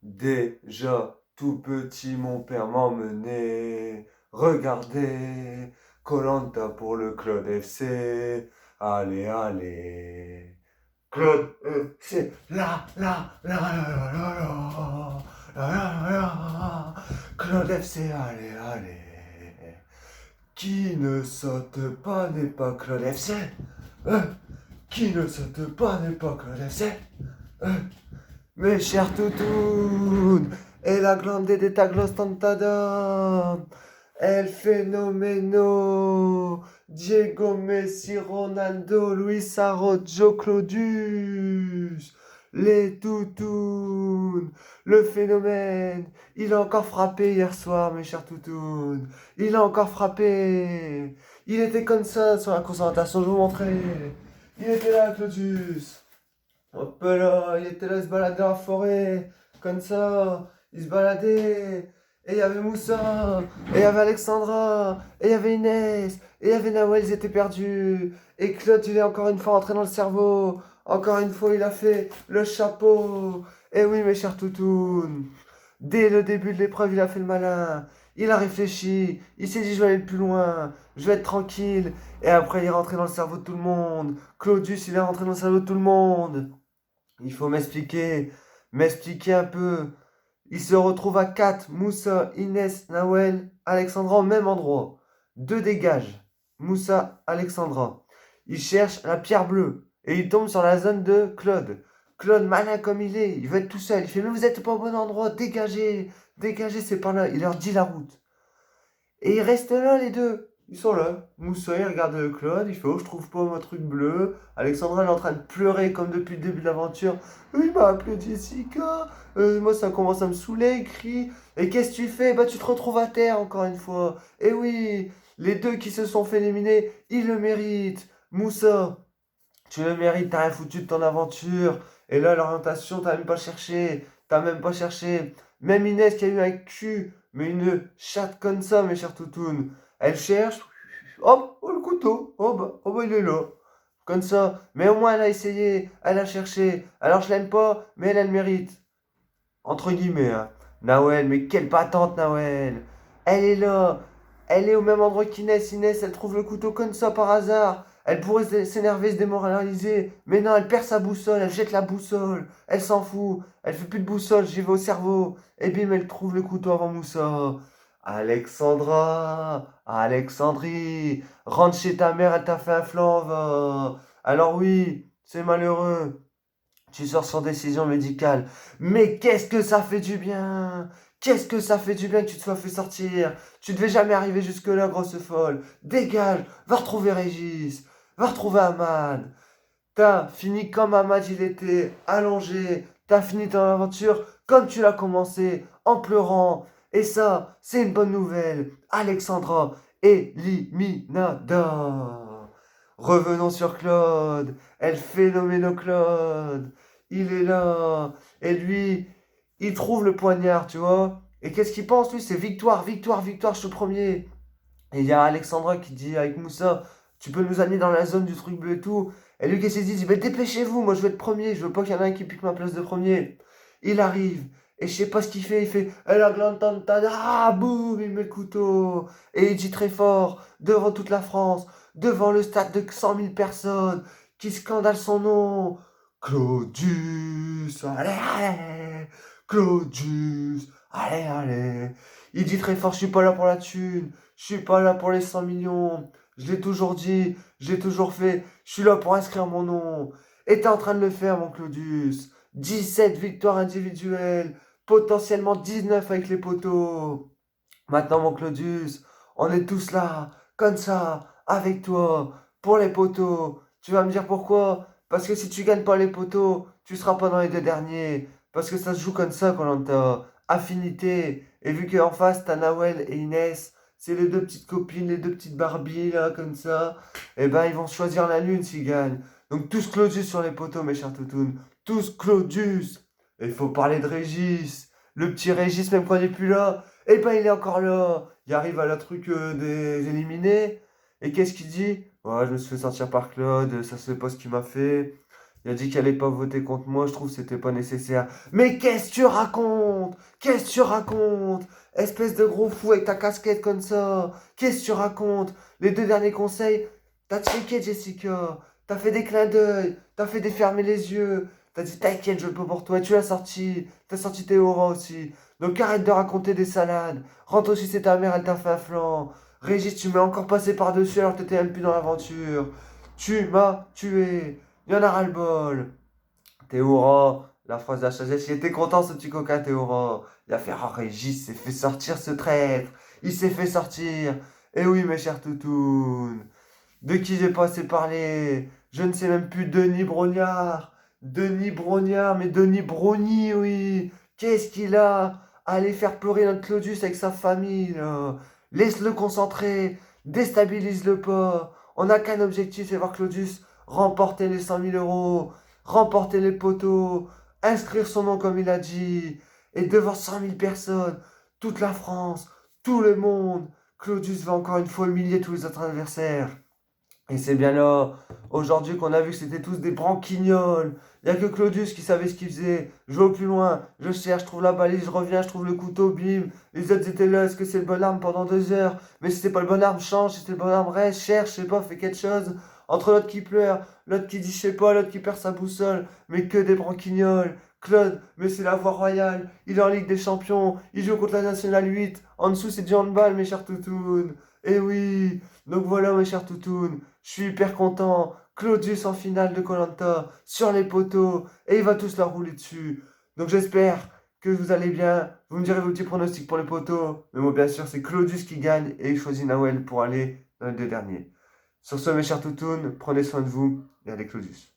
Déjà, tout petit, mon père m'emmenait. Regardez, koh pour le Claude FC. Allez, allez. Claude FC, la. Claude FC, allez, allez. Qui ne saute pas n'est pas Claude FC. Hein? Qui ne saute pas n'est pas Claude FC. Hein? Mes chers toutounes, et la grande de taglos tantadam, el fenomeno, Diego Messi, Ronaldo, Luis Arrojo, Claudius, les toutounes, le phénomène, il a encore frappé hier soir, mes chers toutounes, il a encore frappé, il était comme ça sur la concentration, je vous montrais, il était là, Claudius. Hop là, il était là, il se baladait dans la forêt, comme ça, il se baladait, et il y avait Moussa, et il y avait Alexandra, et il y avait Inès, et il y avait Nawel, ils étaient perdus, et Claude, il est encore une fois entré dans le cerveau, encore une fois, il a fait le chapeau, et oui, mes chers toutounes, dès le début de l'épreuve, il a fait le malin, il a réfléchi, il s'est dit, je vais aller plus loin, je vais être tranquille, et après, il est rentré dans le cerveau de tout le monde, Claudius, il est rentré dans le cerveau de tout le monde. Il faut m'expliquer un peu. Il se retrouve à 4, Moussa, Inès, Nawel, Alexandra au même endroit. Deux dégagent. Moussa, Alexandra. Il cherche la pierre bleue. Et il tombe sur la zone de Claude. Claude, malin comme il veut être tout seul. Il fait, mais vous êtes pas au bon endroit, dégagez, dégagez, c'est par là. Il leur dit la route. Et ils restent là, les deux. Ils sont là. Moussa, il regarde Claude, il fait, oh, je trouve pas mon truc bleu. Alexandra, elle est en train de pleurer comme depuis le début de l'aventure. Il m'a appelé Jessica. Moi, ça commence à me saouler, il crie. Et qu'est-ce que tu fais? Bah, tu te retrouves à terre, encore une fois. Et oui, les deux qui se sont fait éliminer, ils le méritent. Moussa, tu le mérites, t'as rien foutu de ton aventure. Et là, l'orientation, t'as même pas cherché. T'as même pas cherché. Même Inès qui a eu un cul, mais une chatte comme ça, mes chers toutounes. Elle cherche. Hop, oh le couteau. Oh bah il est là. Comme ça. Mais au moins elle a essayé. Elle a cherché. Alors je l'aime pas, mais elle le mérite. Entre guillemets, hein. Nawel, mais quelle patente, Nawel. Elle est là. Elle est au même endroit qu'Inès. Inès, elle trouve le couteau comme ça par hasard. Elle pourrait s'énerver, se démoraliser. Mais non, elle perd sa boussole. Elle jette la boussole. Elle s'en fout. Elle fait plus de boussole. J'y vais au cerveau. Et bim, elle trouve le couteau avant Moussa. Alexandra. Alexandrie. Rentre chez ta mère, elle t'a fait un flanc, va. Alors oui, c'est malheureux. Tu sors sans décision médicale. Mais qu'est-ce que ça fait du bien! Qu'est-ce que ça fait du bien que tu te sois fait sortir! Tu devais jamais arriver jusque-là, grosse folle! Dégage! Va retrouver Régis! Va retrouver Ahmad! T'as fini comme Ahmad il était, allongé. T'as fini ton aventure comme tu l'as commencé, en pleurant. Et ça, c'est une bonne nouvelle. Alexandra, éliminada. Revenons sur Claude. Elle phénoméno Claude. Il est là. Et lui, il trouve le poignard, tu vois. Et qu'est-ce qu'il pense, lui? C'est victoire, victoire, victoire, je suis le premier. Et il y a Alexandra qui dit avec Moussa, tu peux nous amener dans la zone du truc bleu et tout. Et lui, qu'est-ce qu'il dit? Il dit, mais dépêchez-vous, moi je veux être premier, je veux pas qu'il y en ait un qui pique ma place de premier. Il arrive, et je sais pas ce qu'il fait, il fait, elle a glantantada, ah, boum, il met le couteau. Et il dit très fort, devant toute la France, devant le stade de 100 000 personnes, qui scandale son nom. Claudius, allez, allez, Claudius, allez, allez. Il dit très fort, je suis pas là pour la thune. Je suis pas là pour les 100 millions. Je l'ai toujours dit, je l'ai toujours fait. Je suis là pour inscrire mon nom. Et t'es en train de le faire, mon Claudius. 17 victoires individuelles, potentiellement 19 avec les poteaux. Maintenant, mon Claudius, on est tous là, comme ça, avec toi, pour les poteaux. Tu vas me dire pourquoi? Parce que si tu gagnes pas les poteaux, tu seras pas dans les deux derniers. Parce que ça se joue comme ça, Koh-Lanta. Affinité. Et vu qu'en face, t'as Nawel et Inès, c'est les deux petites copines, les deux petites Barbies, là, comme ça. Et ben, ils vont choisir la lune s'ils gagnent. Donc, tous Claudius sur les poteaux, mes chers toutounes. Tous Claudius. Et il faut parler de Régis. Le petit Régis, même quand il n'est plus là. Et ben, il est encore là. Il arrive à la truc des éliminés. Et qu'est-ce qu'il dit? Ouais, je me suis fait sortir par Claude, ça c'est pas ce qu'il m'a fait. Il a dit qu'il allait pas voter contre moi, je trouve que c'était pas nécessaire. Mais qu'est-ce que tu racontes? Qu'est-ce que tu racontes? Espèce de gros fou avec ta casquette comme ça. Qu'est-ce que tu racontes? Les 2 derniers conseils, t'as checké Jessica. T'as fait des clins d'œil. T'as fait des fermer les yeux. T'as dit t'inquiète, je le peux pour toi. Tu l'as sorti. T'as sorti tes auras aussi. Donc arrête de raconter des salades. Rentre aussi, c'est ta mère, elle t'a fait un flanc. Régis, tu m'as encore passé par-dessus alors que t'étais même plus dans l'aventure. Tu m'as tué. Il y en a ras-le-bol. Théora, la phrase de la sagesse, il était content ce petit coquin Théora. Il a fait oh, Régis s'est fait sortir ce traître. Il s'est fait sortir. Eh oui, mes chers toutounes. De qui j'ai pas assez parlé? Je ne sais même plus, Denis Brognard. Denis Brognard, mais Denis Brogny, oui. Qu'est-ce qu'il a? Aller faire pleurer notre Claudius avec sa famille, là. Laisse-le concentrer. Déstabilise-le pas. On n'a qu'un objectif, c'est voir Claudius remporter les 100 000 euros, remporter les poteaux, inscrire son nom comme il a dit, et devant 100 000 personnes, toute la France, tout le monde, Claudius va encore une fois humilier tous les autres adversaires. Et c'est bien là, aujourd'hui, qu'on a vu que c'était tous des branquignoles. Il n'y a que Claudius qui savait ce qu'il faisait. Je vais au plus loin, je cherche, je trouve la balise, je reviens, je trouve le couteau, bim. Les autres étaient là, est-ce que c'est le bon arme pendant 2 heures? Mais si c'est pas le bon arme, change, si c'est le bon arme, reste, cherche, je sais pas, fais quelque chose. Entre l'autre qui pleure, l'autre qui dit je sais pas, l'autre qui perd sa boussole, mais que des branquignoles. Claude, mais c'est la voie royale, il est en Ligue des Champions, il joue contre la Nationale 8. En dessous, c'est du handball, mes chers toutounes. Eh oui, donc voilà, mes chers toutounes. Je suis hyper content. Claudius en finale de koh sur les poteaux, et il va tous leur rouler dessus. Donc j'espère que vous allez bien. Vous me direz vos petits pronostics pour les poteaux. Mais moi, bien sûr, c'est Claudius qui gagne et il choisit Nawel pour aller dans les 2 derniers. Sur ce, mes chers toutounes, prenez soin de vous et allez Claudius.